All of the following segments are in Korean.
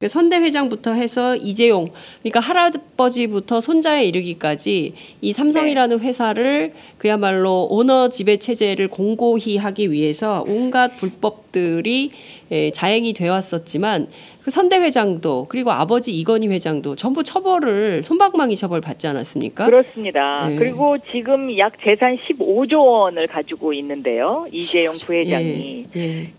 선대 회장부터 해서 이재용, 그러니까 할아버지부터 손자에 이르기까지 이 삼성이라는 회사를 그야말로 오너 지배 체제를 공고히 하기 위해서 온갖 불법들이 자행이 되어 왔었지만 그 선대 회장도 그리고 아버지 이건희 회장도 전부 처벌을 솜방망이 처벌 받지 않았습니까? 그렇습니다. 네. 그리고 지금 약 재산 15조 원을 가지고 있는데요. 이재용 부회장이.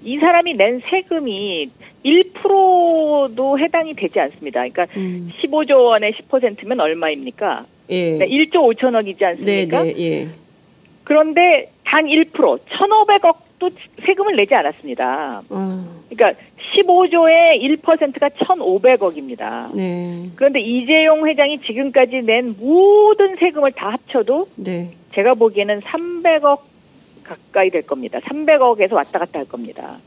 이 사람이 낸 세금이 1%도 해당이 되지 않습니다. 그러니까 15조 원의 10%면 얼마입니까? 네, 1조 5천억이지 않습니까? 그런데 단 1%, 1,500억도 세금을 내지 않았습니다. 그러니까 15조의 1%가 1,500억입니다. 그런데 이재용 회장이 지금까지 낸 모든 세금을 다 합쳐도 제가 보기에는 300억 가까이 될 겁니다. 300억에서 왔다 갔다 할 겁니다.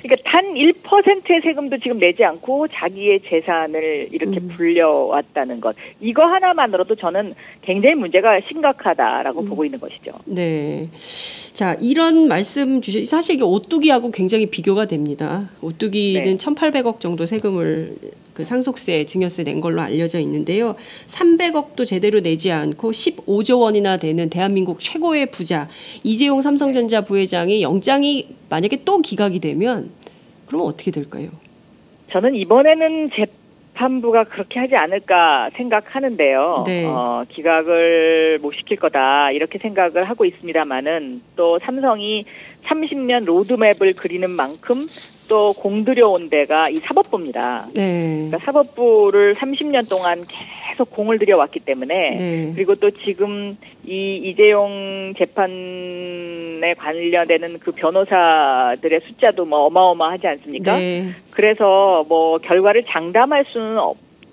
그러니까 단 1%의 세금도 지금 내지 않고 자기의 재산을 이렇게 불려왔다는 것. 이거 하나만으로도 저는 굉장히 문제가 심각하다라고 보고 있는 것이죠. 네. 자, 이런 말씀 주셨, 사실 이게 오뚜기하고 굉장히 비교가 됩니다. 오뚜기는 1,800억 정도 세금을 그 상속세, 증여세 낸 걸로 알려져 있는데요. 300억도 제대로 내지 않고 15조 원이나 되는 대한민국 최고의 부자 이재용 삼성전자 부회장이 영장이 만약에 또 기각이 되면 그러면 어떻게 될까요? 저는 이번에는 재판부가 그렇게 하지 않을까 생각하는데요. 기각을 못 시킬 거다 이렇게 생각을 하고 있습니다만은 또 삼성이 30년 로드맵을 그리는 만큼 또 공들여온 데가 이 사법부입니다. 그러니까 사법부를 30년 동안 계속 공을 들여왔기 때문에 그리고 또 지금 이 이재용 재판에 관련되는 그 변호사들의 숫자도 뭐 어마어마하지 않습니까? 그래서 뭐 결과를 장담할 수는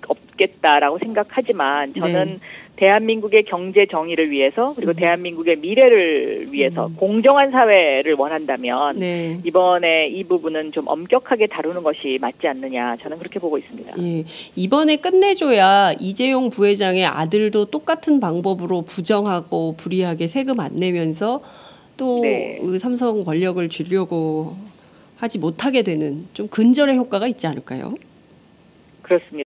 없겠다라고 생각하지만 저는 대한민국의 경제 정의를 위해서 그리고 대한민국의 미래를 위해서 공정한 사회를 원한다면 이번에 이 부분은 좀 엄격하게 다루는 것이 맞지 않느냐 저는 그렇게 보고 있습니다. 이번에 끝내줘야 이재용 부회장의 아들도 똑같은 방법으로 부정하고 불이하게 세금 안 내면서 또 삼성 권력을 쥐려고 하지 못하게 되는 좀 근절의 효과가 있지 않을까요? 그렇습니다.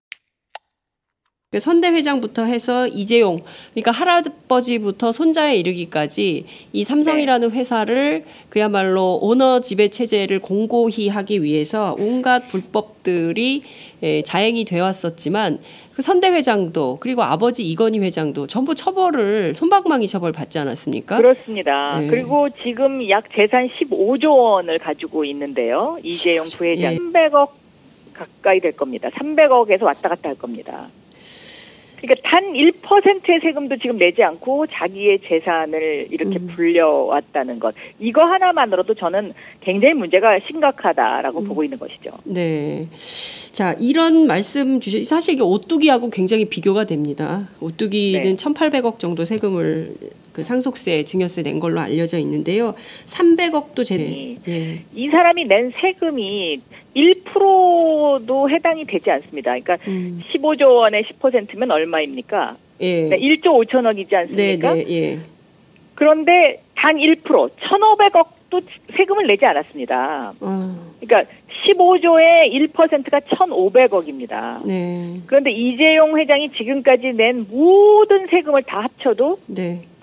선대 회장부터 해서 이재용, 그러니까 할아버지부터 손자에 이르기까지 이 삼성이라는 회사를 그야말로 오너 지배 체제를 공고히 하기 위해서 온갖 불법들이 자행이 되어 왔었지만 그 선대 회장도 그리고 아버지 이건희 회장도 전부 처벌을 솜방망이 처벌 받지 않았습니까? 그렇습니다. 그리고 지금 약 재산 15조 원을 가지고 있는데요. 이재용 부회장 300억 가까이 될 겁니다. 300억에서 왔다 갔다 할 겁니다. 그러니까 단 1%의 세금도 지금 내지 않고 자기의 재산을 이렇게 불려왔다는 것. 이거 하나만으로도 저는 굉장히 문제가 심각하다라고 보고 있는 것이죠. 네. 자, 이런 말씀 주셨, 사실 이게 오뚜기하고 굉장히 비교가 됩니다. 오뚜기는 1,800억 정도 세금을 그 상속세, 증여세 낸 걸로 알려져 있는데요. 300억도 이 사람이 낸 세금이 1%도 해당이 되지 않습니다. 그러니까 15조 원의 10%면 얼마입니까? 1조 5천억이지 않습니까? 그런데 단 1%, 1,500억도 세금을 내지 않았습니다. 그러니까 15조의 1%가 1,500억입니다. 그런데 이재용 회장이 지금까지 낸 모든 세금을 다 합쳐도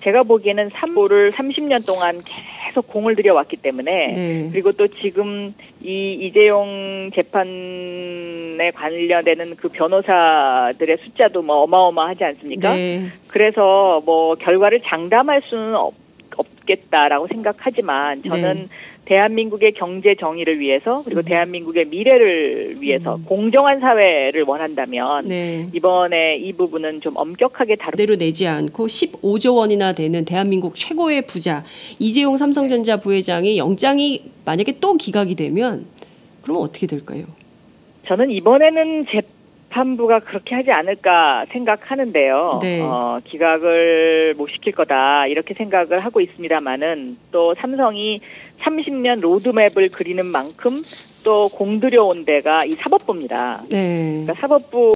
제가 보기에는 3조를 30년 동안 계속 공을 들여왔기 때문에 그리고 또 지금 이 이재용 재판에 관련되는 그 변호사들의 숫자도 뭐 어마어마하지 않습니까? 그래서 뭐 결과를 장담할 수는 없겠다라고 생각하지만 저는 대한민국의 경제 정의를 위해서 그리고 대한민국의 미래를 위해서 공정한 사회를 원한다면 이번에 이 부분은 좀 엄격하게 제대로 내지 않고 15조 원이나 되는 대한민국 최고의 부자 이재용 삼성전자 부회장이 영장이 만약에 또 기각이 되면 그러면 어떻게 될까요? 저는 이번에는 재판부가 그렇게 하지 않을까 생각하는데요. 기각을 못 시킬 거다 이렇게 생각을 하고 있습니다만은 또 삼성이 30년 로드맵을 그리는 만큼 또 공들여온 데가 이 사법부입니다. 그러니까 사법부